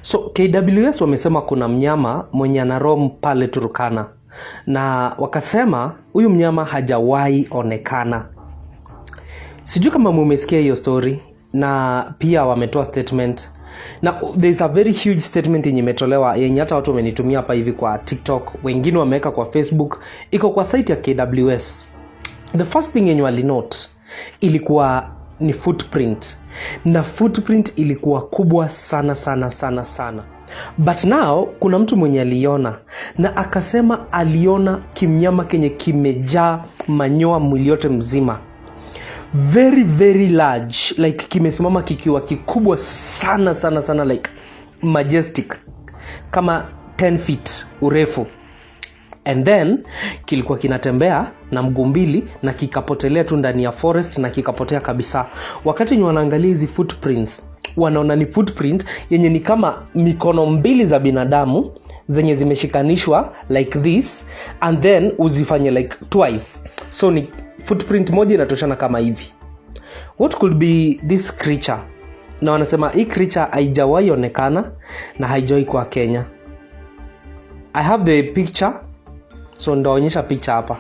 So KWS wamesema kuna mnyama mwenye ana roam pale Turkana, na wakasema huyu mnyama hajawahi onekana. Sijui kama mumesikia hiyo story, na pia wametoa statement. Na there's a very huge statement yenye imetolewa yenye hata watu wamenitumia hapa hivi kwa TikTok, wengine wameweka kwa Facebook, iko kwa site ya KWS. The first thing yenye walinote ilikuwa ni footprint, na footprint ilikuwa kubwa sana sana sana sana. But now kuna mtu mwenye aliona na akasema aliona kimnyama kenye kimejaa manyoa mwili yote mzima, very very large, like kimesimama kikiwa kikubwa sana sana sana, like majestic, kama 10 feet urefu. And then kilikuwa kinatembea na mguu mbili na kikapotelea tu ndani ya forest na kikapotea kabisa. Wakati ni wanaangalia hizi footprints, wanaona ni footprint yenye ni kama mikono mbili za binadamu zenye zimeshikanishwa like this, and then uzifanye like twice. So ni footprint moja inatoshana kama hivi. What could be this creature? Na wanasema hii creature haijawahi onekana na haijawahi kwa Kenya. I have the picture, so ndaonyesha picha hapa.